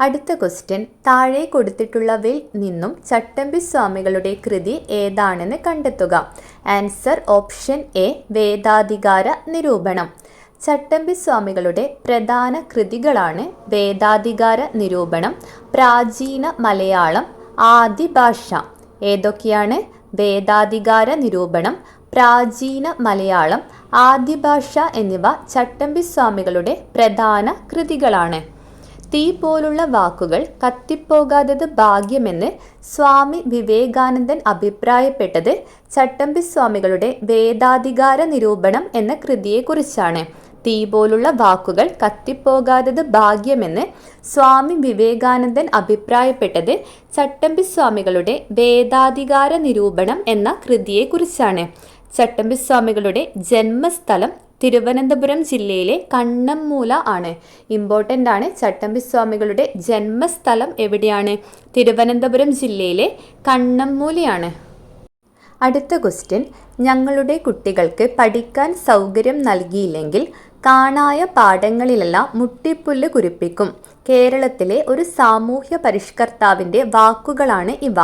S1: അടുത്ത ക്വസ്റ്റ്യൻ, താഴെ കൊടുത്തിട്ടുള്ളവയിൽ നിന്നും ചട്ടമ്പി സ്വാമികളുടെ കൃതി ഏതാണെന്ന് കണ്ടെത്തുക. ആൻസർ ഓപ്ഷൻ എ, വേദാധികാര നിരൂപണം. ചട്ടമ്പി സ്വാമികളുടെ പ്രധാന കൃതികളാണ് വേദാധികാര നിരൂപണം, പ്രാചീന മലയാളം, ആദിഭാഷ. ഏതൊക്കെയാണ്? വേദാധികാര നിരൂപണം, പ്രാചീന മലയാളം, ആദിഭാഷ എന്നിവ ചട്ടമ്പി സ്വാമികളുടെ പ്രധാന കൃതികളാണ്. തീ പോലുള്ള വാക്കുകൾ കത്തിപ്പോകാത്തത് ഭാഗ്യമെന്ന് സ്വാമി വിവേകാനന്ദൻ അഭിപ്രായപ്പെട്ടത് ചട്ടമ്പി സ്വാമികളുടെ വേദാധികാര നിരൂപണം എന്ന കൃതിയെക്കുറിച്ചാണ്. തീ പോലുള്ള വാക്കുകൾ കത്തിപ്പോകാത്തത് ഭാഗ്യമെന്ന് സ്വാമി വിവേകാനന്ദൻ അഭിപ്രായപ്പെട്ടത് ചട്ടമ്പി സ്വാമികളുടെ വേദാധികാര നിരൂപണം എന്ന കൃതിയെക്കുറിച്ചാണ്. ചട്ടമ്പി സ്വാമികളുടെ ജന്മസ്ഥലം തിരുവനന്തപുരം ജില്ലയിലെ കണ്ണമ്മൂല ആണ്. ഇമ്പോർട്ടൻ്റ് ആണ്. ചട്ടമ്പി സ്വാമികളുടെ ജന്മസ്ഥലം എവിടെയാണ്? തിരുവനന്തപുരം ജില്ലയിലെ കണ്ണമ്മൂലയാണ്. അടുത്ത ക്വസ്റ്റ്യൻ, ഞങ്ങളുടെ കുട്ടികൾക്ക് പഠിക്കാൻ സൗകര്യം നൽകിയില്ലെങ്കിൽ കാണായ പാഠങ്ങളിലെല്ലാം മുട്ടിപ്പുല്ല് കുരിപ്പിക്കും. കേരളത്തിലെ ഒരു സാമൂഹ്യ പരിഷ്കർത്താവിൻ്റെ വാക്കുകളാണ് ഇവ.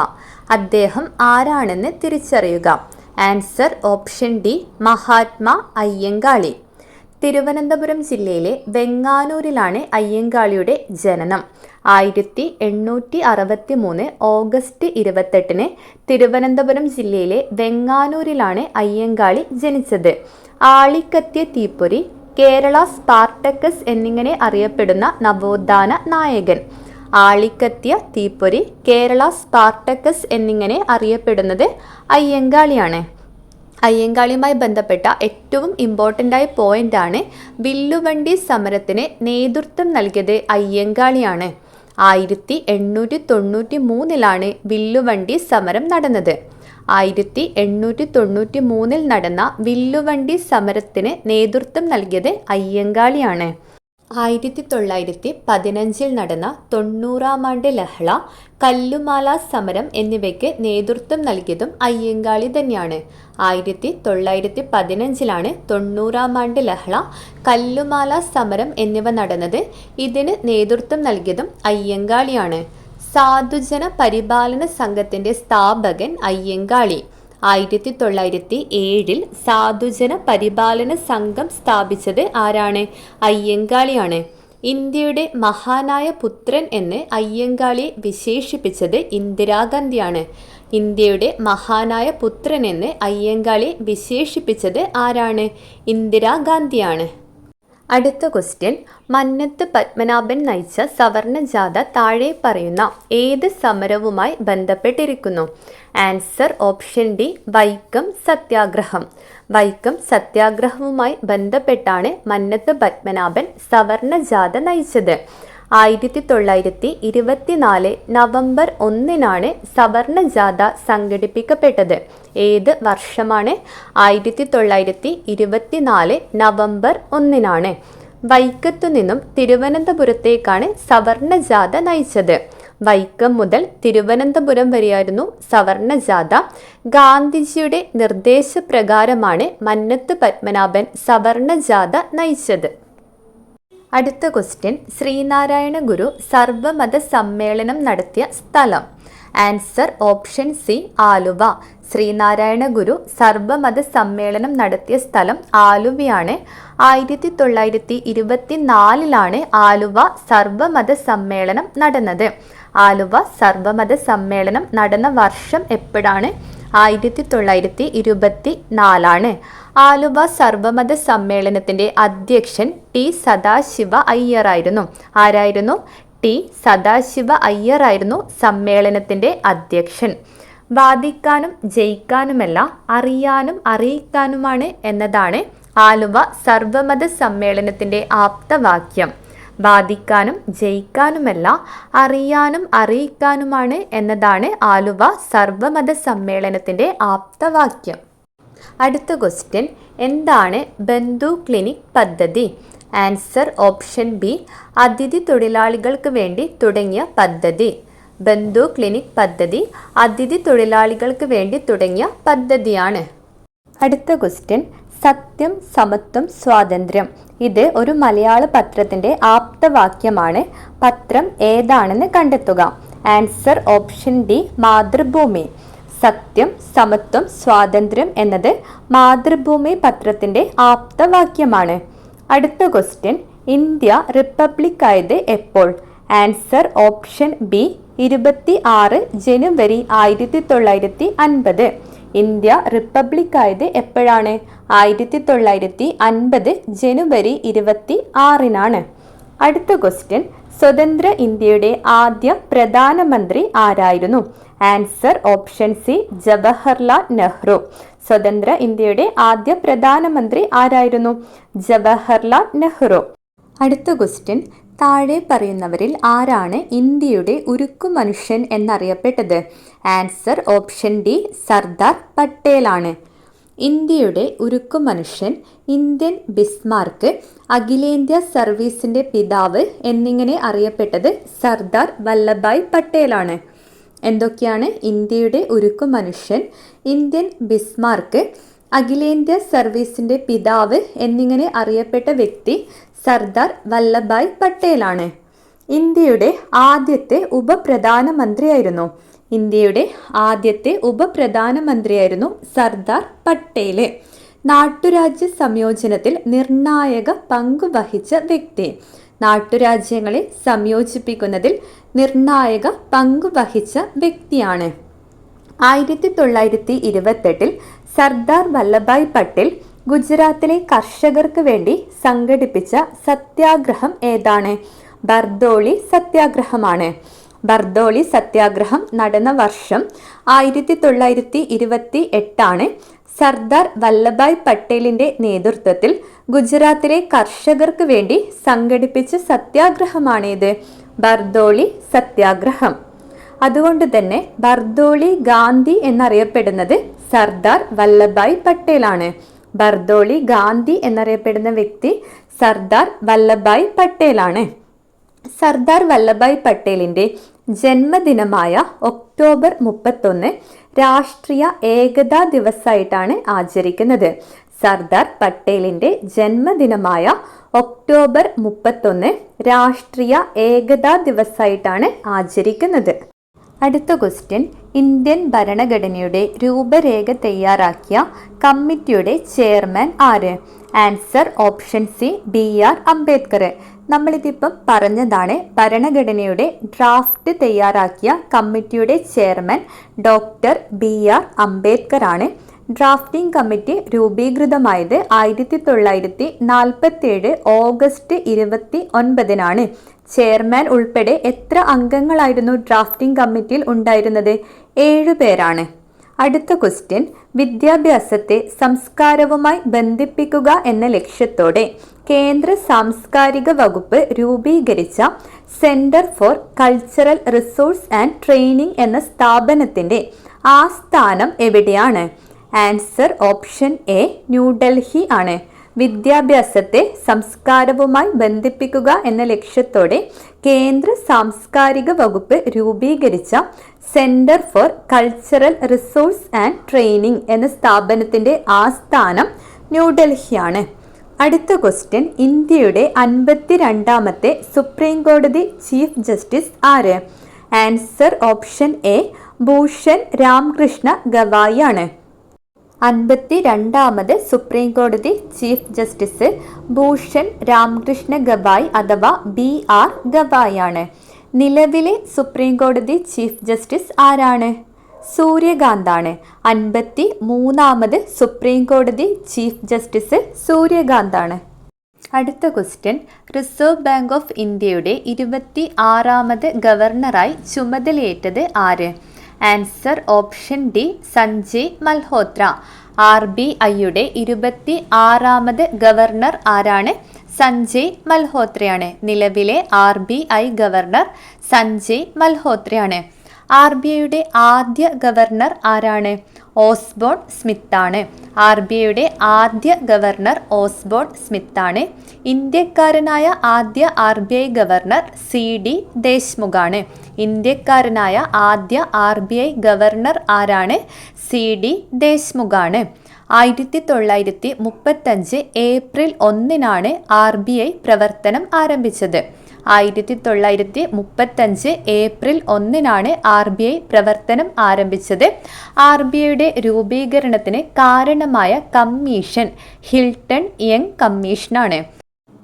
S1: അദ്ദേഹം ആരാണെന്ന് തിരിച്ചറിയുക. Answer option D, Mahatma Ayyankali. Thiruvananthapuram ജില്ലയിലെ വെങ്ങാനൂരിലാണ് അയ്യങ്കാളിയുടെ ജനനം. 1863 ഓഗസ്റ്റ് 28 തിരുവനന്തപുരം ജില്ലയിലെ വെങ്ങാനൂരിലാണ് അയ്യങ്കാളി ജനിച്ചത്. ആളിക്കത്തിയ തീപ്പൊരി, കേരള സ്പാർട്ടക്കസ് എന്നിങ്ങനെ അറിയപ്പെടുന്ന നവോത്ഥാന നായകൻ. ആളിക്കത്തിയ തീപ്പൊരി, കേരള സ്പാർട്ടക്കസ് എന്നിങ്ങനെ അറിയപ്പെടുന്നത് അയ്യങ്കാളിയാണ്. അയ്യങ്കാളിയുമായി ബന്ധപ്പെട്ട ഏറ്റവും ഇമ്പോർട്ടൻ്റ് ആയ പോയിൻ്റാണ് വില്ലുവണ്ടി സമരത്തിന് നേതൃത്വം നൽകിയത് അയ്യങ്കാളിയാണ്. 1893 വില്ലുവണ്ടി സമരം നടന്നത്. 1893 നടന്ന വില്ലുവണ്ടി സമരത്തിന് നേതൃത്വം നൽകിയത് അയ്യങ്കാളിയാണ്. 1915 നടന്ന 90-ാം ആണ്ട് ലഹള, കല്ലുമാല സമരം എന്നിവയ്ക്ക് നേതൃത്വം നൽകിയതും അയ്യങ്കാളി തന്നെയാണ്. 1915 90-ാം ആണ്ട് ലഹള, കല്ലുമാല സമരം എന്നിവ നടന്നത്. ഇതിന് നേതൃത്വം നൽകിയതും അയ്യങ്കാളിയാണ്. സാധുജന പരിപാലന സംഘത്തിന്റെ സ്ഥാപകൻ അയ്യങ്കാളി. 1907 സാധുജന പരിപാലന സംഘം സ്ഥാപിച്ചത് ആരാണ്? അയ്യങ്കാളിയാണ്. ഇന്ത്യയുടെ മഹാനായ പുത്രൻ എന്ന് അയ്യങ്കാളിയെ വിശേഷിപ്പിച്ചത് ഇന്ദിരാഗാന്ധിയാണ്. ഇന്ത്യയുടെ മഹാനായ പുത്രൻ എന്ന് അയ്യങ്കാളിയെ വിശേഷിപ്പിച്ചത് ആരാണ്? ഇന്ദിരാഗാന്ധിയാണ്. അടുത്ത ക്വസ്റ്റ്യൻ, മന്നത്ത് പത്മനാഭൻ നയിച്ച സവർണ ജാഥ താഴെ പറയുന്ന ഏത് സമരവുമായി ബന്ധപ്പെട്ടിരിക്കുന്നു? ആൻസർ ഓപ്ഷൻ ഡി, വൈക്കം സത്യാഗ്രഹം. വൈക്കം സത്യാഗ്രഹവുമായി ബന്ധപ്പെട്ടാണ് മന്നത്ത് പത്മനാഭൻ സവർണ ജാഥ നയിച്ചത്. 1924 നവംബർ 1 സവർണ ജാഥ സംഘടിപ്പിക്കപ്പെട്ടത്. ഏത് വർഷമാണ്? 1924 നവംബർ 1. വൈക്കത്തു നിന്നും തിരുവനന്തപുരത്തേക്കാണ് സവർണ ജാഥ നയിച്ചത്. വൈക്കം മുതൽ തിരുവനന്തപുരം വരെയായിരുന്നു സവർണ ജാഥ. ഗാന്ധിജിയുടെ നിർദ്ദേശപ്രകാരമാണ് മന്നത്ത് പത്മനാഭൻ സവർണ ജാഥ നയിച്ചത്. അടുത്ത ക്വസ്റ്റ്യൻ, ശ്രീനാരായണ ഗുരു സർവമത സമ്മേളനം നടത്തിയ സ്ഥലം? Answer option C, Aluva. Sreenarayana Guru സർവമത സമ്മേളനം നടത്തിയ സ്ഥലം ആലുവയാണ്. 1924 ആലുവ സർവമത സമ്മേളനം നടന്നത്. ആലുവ സർവമത സമ്മേളനം നടന്ന വർഷം എപ്പോഴാണ്? 1924. ആലുവ സർവമത സമ്മേളനത്തിന്റെ അധ്യക്ഷൻ ടി സദാശിവ അയ്യറായിരുന്നു. ആരായിരുന്നു? ടി സദാശിവ അയ്യറായിരുന്നു സമ്മേളനത്തിന്റെ അധ്യക്ഷൻ. വാദിക്കാനും ജയിക്കാനുമല്ല, അറിയാനും അറിയിക്കാനുമാണ് എന്നതാണ് ആലുവ സർവമത സമ്മേളനത്തിന്റെ ആപ്തവാക്യം. വാദിക്കാനും ജയിക്കാനുമല്ല, അറിയാനും അറിയിക്കാനുമാണ് എന്നതാണ് ആലുവ സർവമത സമ്മേളനത്തിന്റെ ആപ്തവാക്യം. അടുത്ത ക്വസ്റ്റ്യൻ, എന്താണ് ബന്ധു ക്ലിനിക് പദ്ധതി? ആൻസർ ഓപ്ഷൻ ബി, അതിഥി തൊഴിലാളികൾക്ക് വേണ്ടി തുടങ്ങിയ പദ്ധതി. ബന്ധു ക്ലിനിക് പദ്ധതി അതിഥി തൊഴിലാളികൾക്ക് വേണ്ടി തുടങ്ങിയ പദ്ധതിയാണ്. അടുത്ത ക്വസ്റ്റ്യൻ, സത്യം, സമത്വം, സ്വാതന്ത്ര്യം. ഇത് ഒരു മലയാള പത്രത്തിന്റെ ആപ്തവാക്യമാണ്. പത്രം ഏതാണെന്ന് കണ്ടെത്തുക. Answer option D, Mathrubhumi. സത്യം, സമത്വം, സ്വാതന്ത്ര്യം എന്നത് മാതൃഭൂമി പത്രത്തിന്റെ ആപ്തവാക്യമാണ്. അടുത്ത ക്വസ്റ്റ്യൻ, ഇന്ത്യ റിപ്പബ്ലിക് ആയത് എപ്പോൾ? ആൻസർ ഓപ്ഷൻ ബി, 26 ജനുവരി 1950. ഇന്ത്യ റിപ്പബ്ലിക് ആയത് എപ്പോഴാണ്? 1950 ജനുവരി 26. അടുത്ത ക്വസ്റ്റ്യൻ, സ്വതന്ത്ര ഇന്ത്യയുടെ ആദ്യ പ്രധാനമന്ത്രി ആരായിരുന്നു? Answer option C, Jawaharlal Nehru. സ്വതന്ത്ര ഇന്ത്യയുടെ ആദ്യ പ്രധാനമന്ത്രി ആരായിരുന്നു? ജവഹർലാൽ നെഹ്റു. അടുത്ത ക്വസ്റ്റ്യൻ, താഴെ പറയുന്നവരിൽ ആരാണ് ഇന്ത്യയുടെ ഉരുക്കു മനുഷ്യൻ എന്നറിയപ്പെട്ടത്? ആൻസർ ഓപ്ഷൻ ഡി, സർദാർ പട്ടേലാണ്. ഇന്ത്യയുടെ ഉരുക്കു മനുഷ്യൻ, ഇന്ത്യൻ ബിസ്മാർക്ക്, അഖിലേന്ത്യാ സർവീസിന്റെ പിതാവ് എന്നിങ്ങനെ അറിയപ്പെട്ടത് സർദാർ വല്ലഭായ് പട്ടേലാണ്. എന്തൊക്കെയാണ് ഇന്ത്യയുടെ ഉരുക്കു മനുഷ്യൻ, ഇന്ത്യൻ ബിസ്മാർക്ക്, അഖിലേന്ത്യാ സർവീസിന്റെ പിതാവ് എന്നിങ്ങനെ അറിയപ്പെട്ട വ്യക്തി സർദാർ വല്ലഭായ് പട്ടേലാണ്. ഇന്ത്യയുടെ ആദ്യത്തെ ഉപപ്രധാനമന്ത്രിയായിരുന്നു. ഇന്ത്യയുടെ ആദ്യത്തെ ഉപപ്രധാനമന്ത്രിയായിരുന്നു സർദാർ പട്ടേല്. നാട്ടുരാജ്യ സംയോജനത്തിൽ നിർണായക പങ്കു വഹിച്ച വ്യക്തി. നാട്ടുരാജ്യങ്ങളെ സംയോജിപ്പിക്കുന്നതിൽ നിർണായക പങ്കു വഹിച്ച വ്യക്തിയാണ്. 1928 സർദാർ വല്ലഭായ് പട്ടേൽ ഗുജറാത്തിലെ കർഷകർക്ക് വേണ്ടി സംഘടിപ്പിച്ച സത്യാഗ്രഹം ഏതാണ്? ബർദോളി സത്യാഗ്രഹമാണ്. ബർദോളി സത്യാഗ്രഹം നടന്ന വർഷം 1928 സർദാർ വല്ലഭായ് പട്ടേലിന്റെ നേതൃത്വത്തിൽ ഗുജറാത്തിലെ കർഷകർക്ക് വേണ്ടി സംഘടിപ്പിച്ച സത്യാഗ്രഹമാണിത്, ബർദോളി സത്യാഗ്രഹം. അതുകൊണ്ട് തന്നെ ബർദോളി ഗാന്ധി എന്നറിയപ്പെടുന്നത് സർദാർ വല്ലഭായ് പട്ടേലാണ്. ബർദോളി ഗാന്ധി എന്നറിയപ്പെടുന്ന വ്യക്തി സർദാർ വല്ലഭായ് പട്ടേലാണ്. സർദാർ വല്ലഭായ് പട്ടേലിന്റെ ജന്മദിനമായ ഒക്ടോബർ 31 രാഷ്ട്രീയ ഏകതാ ദിവസമായിട്ടാണ് ആചരിക്കുന്നത്. സർദാർ പട്ടേലിന്റെ ജന്മദിനമായ ഒക്ടോബർ 31 രാഷ്ട്രീയ ഏകതാ ദിവസമായിട്ടാണ് ആചരിക്കുന്നത്. അടുത്ത ക്വസ്റ്റ്യൻ, ഇന്ത്യൻ ഭരണഘടനയുടെ രൂപരേഖ തയ്യാറാക്കിയ കമ്മിറ്റിയുടെ ചെയർമാൻ ആര്? Answer option C, BR Ambedkar. നമ്മളിതിപ്പം പറഞ്ഞതാണ്. ഭരണഘടനയുടെ ഡ്രാഫ്റ്റ് തയ്യാറാക്കിയ കമ്മിറ്റിയുടെ ചെയർമാൻ ഡോക്ടർ BR അംബേദ്കർ ആണ്. ഡ്രാഫ്റ്റിംഗ് കമ്മിറ്റി രൂപീകൃതമായത് 1947 ഓഗസ്റ്റ് 29 ചെയർമാൻ ഉൾപ്പെടെ എത്ര അംഗങ്ങളായിരുന്നു ഡ്രാഫ്റ്റിംഗ് കമ്മിറ്റിയിൽ ഉണ്ടായിരുന്നത്? 7 പേരാണ്. അടുത്ത ക്വസ്റ്റ്യൻ, വിദ്യാഭ്യാസത്തെ സംസ്കാരവുമായി ബന്ധിപ്പിക്കുക എന്ന ലക്ഷ്യത്തോടെ കേന്ദ്ര സാംസ്കാരിക വകുപ്പ് രൂപീകരിച്ച centre for cultural resource and training എന്ന സ്ഥാപനത്തിന്റെ ആസ്ഥാനം എവിടെയാണ്? ആൻസർ ഓപ്ഷൻ എ, ന്യൂഡൽഹി ആണ്. വിദ്യാഭ്യാസത്തെ സംസ്കാരവുമായി ബന്ധിപ്പിക്കുക എന്ന ലക്ഷ്യത്തോടെ കേന്ദ്ര സാംസ്കാരിക വകുപ്പ് രൂപീകരിച്ച centre for cultural resource and training എന്ന സ്ഥാപനത്തിന്റെ ആസ്ഥാനം ന്യൂഡൽഹിയാണ്. അടുത്ത ക്വസ്റ്റ്യൻ, ഇന്ത്യയുടെ 52ാമത്തെ സുപ്രീം കോടതി ചീഫ് ജസ്റ്റിസ് ആര്? Answer option A, Bhushan Ramkrishna Gavai ആണ്. 52ാമത് സുപ്രീം കോടതി ചീഫ് ജസ്റ്റിസ് ഭൂഷൺ രാംകൃഷ്ണ ഗവായി അഥവാ BR ഗവായി ആണ്. നിലവിലെ സുപ്രീം കോടതി ചീഫ് ജസ്റ്റിസ് ആരാണ്? സൂര്യകാന്താണ്. 53ാമത് സുപ്രീം കോടതി ചീഫ് ജസ്റ്റിസ് സൂര്യകാന്താണ്. അടുത്ത ക്വസ്റ്റ്യൻ, റിസർവ് ബാങ്ക് ഓഫ് ഇന്ത്യയുടെ 26ാമത് ഗവർണറായി ചുമതലയേറ്റത് ആര്? Answer option D, Sanjay Malhotra. RBIയുടെ 26ാമത് ഗവർണർ ആരാണ്? സഞ്ജയ് മൽഹോത്രയാണ്. നിലവിലെ RBI ഗവർണർ സഞ്ജയ് മൽഹോത്രയാണ്. RBIയുടെ ആദ്യ ഗവർണർ ആരാണ്? ഓസ്ബോൺ സ്മിത്ത് ആണ്. RBIയുടെ ആദ്യ ഗവർണർ ഓസ്ബോൺ സ്മിത്ത് ആണ്. ഇന്ത്യക്കാരനായ ആദ്യ RBI ഗവർണർ CD ദേശ്മുഖാണ്. ഇന്ത്യക്കാരനായ ആദ്യ RBI ഗവർണർ ആരാണ്? CD ദേശ്മുഖാണ്. 1935 ഏപ്രിൽ 1 RBI പ്രവർത്തനം ആരംഭിച്ചത്. 1935 ഏപ്രിൽ 1 RBI പ്രവർത്തനം ആരംഭിച്ചത്. RBIയുടെ രൂപീകരണത്തിന് കാരണമായ കമ്മീഷൻ ഹിൽട്ടൺ യങ് കമ്മീഷനാണ്.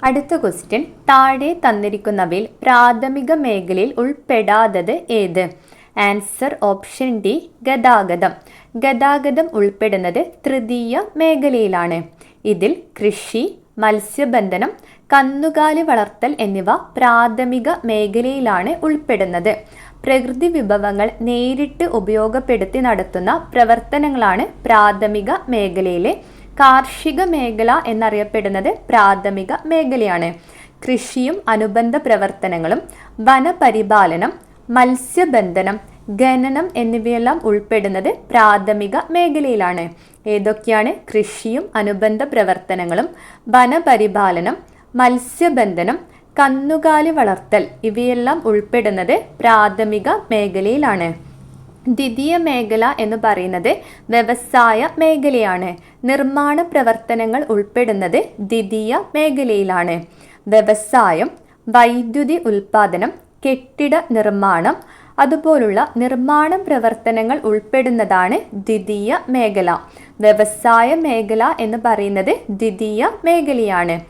S1: അടുത്ത ക്വസ്റ്റ്യൻ, താഴെ തന്നിരിക്കുന്നവയിൽ പ്രാഥമിക മേഖലയിൽ ഉൾപ്പെടാത്തത് ഏത്? ആൻസർ ഓപ്ഷൻ ഡി, ഗതാഗതം. ഗതാഗതം ഉൾപ്പെടുന്നത് തൃതീയ മേഖലയിലാണ്. ഇതിൽ കൃഷി, മത്സ്യബന്ധനം, കന്നുകാലി വളർത്തൽ എന്നിവ പ്രാഥമിക മേഖലയിലാണ് ഉൾപ്പെടുന്നത്. പ്രകൃതി വിഭവങ്ങൾ നേരിട്ട് ഉപയോഗപ്പെടുത്തി നടത്തുന്ന പ്രവർത്തനങ്ങളാണ് പ്രാഥമിക മേഖലയിലെ. കാർഷിക മേഖല എന്നറിയപ്പെടുന്നത് പ്രാഥമിക മേഖലയാണ്. കൃഷിയും അനുബന്ധ പ്രവർത്തനങ്ങളും, വനപരിപാലനം, മത്സ്യബന്ധനം, ഖനനം എന്നിവയെല്ലാം ഉൾപ്പെടുന്നത് പ്രാഥമിക മേഖലയിലാണ്. ഏതൊക്കെയാണ്? കൃഷിയും അനുബന്ധ പ്രവർത്തനങ്ങളും, വനപരിപാലനം, മത്സ്യബന്ധനം, കന്നുകാലി വളർത്തൽ ഇവയെല്ലാം ഉൾപ്പെടുന്നത് പ്രാഥമിക മേഖലയിലാണ്. ദ്വിതീയ മേഖല എന്ന് പറയുന്നത് വ്യവസായ മേഖലയാണ്. നിർമ്മാണ പ്രവർത്തനങ്ങൾ ഉൾപ്പെടുന്നത് ദ്വിതീയ മേഖലയിലാണ്. വ്യവസായം, വൈദ്യുതി ഉൽപാദനം, കെട്ടിട നിർമ്മാണം, അതുപോലുള്ള നിർമ്മാണ പ്രവർത്തനങ്ങൾ ഉൾപ്പെടുന്നതാണ് ദ്വിതീയ മേഖല. വ്യവസായ മേഖല എന്ന് പറയുന്നത് ദ്വിതീയ മേഖലയാണ്.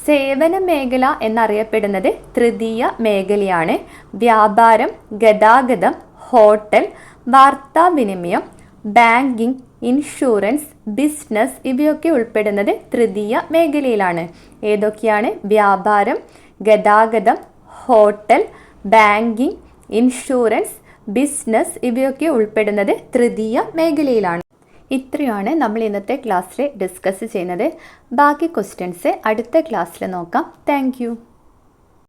S1: സേവന മേഖല എന്നറിയപ്പെടുന്നത് തൃതീയ മേഖലയാണ്. വ്യാപാരം, ഗതാഗതം, ഹോട്ടൽ, വാർത്താവിനിമയം, ബാങ്കിംഗ്, ഇൻഷുറൻസ്, ബിസിനസ് ഇവയൊക്കെ ഉൾപ്പെടുന്നത് തൃതീയ മേഖലയിലാണ്. ഏതൊക്കെയാണ്? വ്യാപാരം, ഗതാഗതം, ഹോട്ടൽ, ബാങ്കിംഗ്, ഇൻഷുറൻസ്, ബിസിനസ് ഇവയൊക്കെ ഉൾപ്പെടുന്നത് തൃതീയ മേഖലയിലാണ്. ഇത്രയാണ് നമ്മൾ ഇന്നത്തെ ക്ലാസ്സിൽ ഡിസ്കസ് ചെയ്യുന്നത്. ബാക്കി ക്വസ്റ്റ്യൻസ് അടുത്ത ക്ലാസ്സിൽ നോക്കാം. താങ്ക്